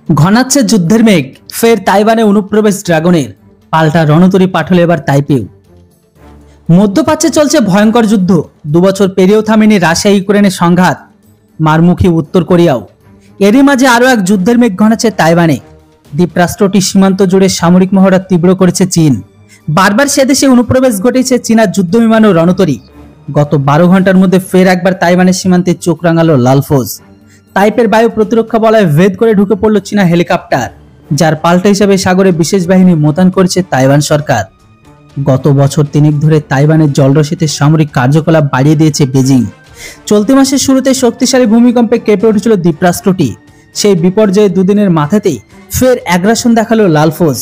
ঘনাচ্ছে যুদ্ধের মেঘ, ফের তাইওয়ানে অনুপ্রবেশ ড্রাগনের, পাল্টা রণতরী পাঠল এবার তাইপেও। মধ্যপ্রাচ্যে চলছে ভয়ঙ্কর যুদ্ধ, 2 বছর পেরিয়েও থামেনি রাশিয়া ইউক্রেনের সংঘাত, মারমুখী উত্তর কোরিয়াও। এরই মাঝে আরও এক যুদ্ধের মেঘ ঘনাচ্ছে তাইওয়ানে। দ্বীপরাষ্ট্রটির সীমান্ত জুড়ে সামরিক মহড়া তীব্র করেছে চীন। বারবার সে দেশে অনুপ্রবেশ ঘটেছে চীনার যুদ্ধবিমান ও রণতরী। গত 12 ঘন্টার মধ্যে ফের একবার তাইওয়ানের সীমান্তে চোখ রাঙালো লাল ফৌজ। তাইপের বায়ু প্রতিরক্ষা বলয় ভেদ করে ঢুকে পড়ল চীনা হেলিকপ্টার, যার পাল্টা হিসেবে সাগরে বিশেষ বাহিনী মোতায়েন করেছে তাইওয়ান সরকার। গত বছর 3 ধরে তাইওয়ানের জলরশিতে সামরিক কার্যকলাপ বাড়িয়ে দিয়েছে বেজিং। চলতি মাসের শুরুতে শক্তিশালী ভূমিকম্পে কেঁপে উঠেছিল দ্বীপরাষ্ট্রটি। সেই বিপর্যয়ে দুদিনের মাথাতেই ফের আগ্রাসন দেখালো লাল ফৌজ।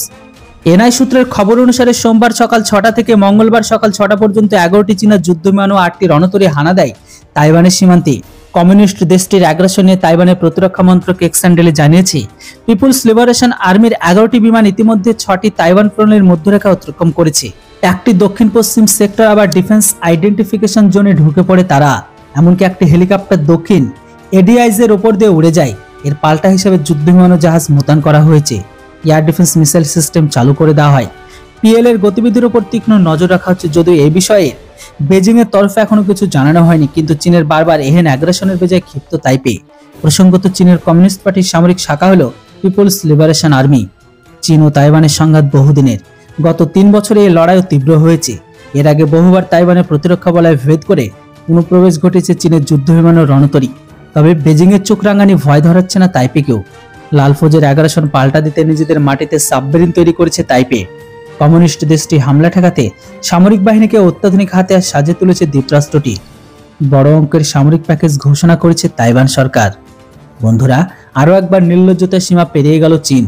এনআই সূত্রের খবর অনুসারে সোমবার সকাল 6টা থেকে মঙ্গলবার সকাল 6টা পর্যন্ত 11টি চীনা যুদ্ধবিমান ও 8টি রণতরী হানা দেয় তাইওয়ানের সীমান্তে। কমিউনিস্ট দেশটির আগ্রাসন নিয়ে তাইওয়ানের প্রতিরক্ষা মন্ত্রক এক্স হ্যান্ডেলে জানিয়েছে, পিপুলস লিবারেশন আর্মির 11টি বিমান ইতিমধ্যে 6টি তাইওয়ান প্রণালীর মধ্যরেখা অতিক্রম করেছে। একটি দক্ষিণ পশ্চিম সেক্টর আবার ডিফেন্স আইডেন্টিফিকেশন জোনে ঢুকে পড়ে তারা। এমনকি একটি হেলিকপ্টার দক্ষিণ এডিআইজ এর ওপর দিয়ে উড়ে যায়। এর পাল্টা হিসেবে যুদ্ধবিমান ও জাহাজ মোতায়েন করা হয়েছে। এয়ার ডিফেন্স মিসাইল সিস্টেম চালু করে দেওয়া হয়। পিএল এর গতিবিধির উপর তীক্ষ্ণ নজর রাখা হচ্ছে, যদিও এই বিষয়ে বেজিং এর তরফে এখনো কিছু জানানো হয়নি। কিন্তু চীনের বারবার এহেন আগ্রাসনের বেজায় ক্ষিপ্ত তাইপে। প্রসঙ্গত, চীনের কমিউনিস্ট পার্টির সামরিক শাখা হলো পিপুলস লিবারেশন আর্মি। চীন ও তাইওয়ানের সংঘাত বহুদিনের। গত 3 বছরে এই লড়াইও তীব্র হয়েছে। এর আগে বহুবার তাইওয়ানের প্রতিরক্ষা বলয় ভেদ করে অনুপ্রবেশ ঘটেছে চীনের যুদ্ধবিমান ও রণতরী। তবে বেজিং এর চোখ রাঙানি ভয় ধরাচ্ছে না তাইপেকেও। লাল ফৌজের আগ্রাসন পাল্টা দিতে নিজেদের মাটিতে সাবমেরিন তৈরি করেছে তাইপে। কমিউনিস্ট দেশটি হামলা ঠেকাতে সামরিক বাহিনীকে অত্যাধুনিক হাতিয়ার সাজিয়ে তুলেছে দ্বীপরাষ্ট্রটি। বড় অঙ্কের সামরিক প্যাকেজ ঘোষণা করেছে তাইওয়ান সরকার। বন্ধুরা, আরও একবার নির্লজ্জতার সীমা পেরিয়ে গেল চীন।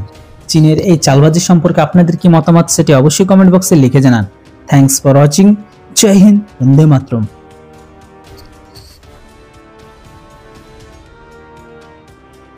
চীনের এই চালবাজি সম্পর্কে আপনাদের কি মতামত সেটি অবশ্যই কমেন্ট বক্সে লিখে জানান। Thanks for watching. জয় হিন্দ, বন্দে মাতরম।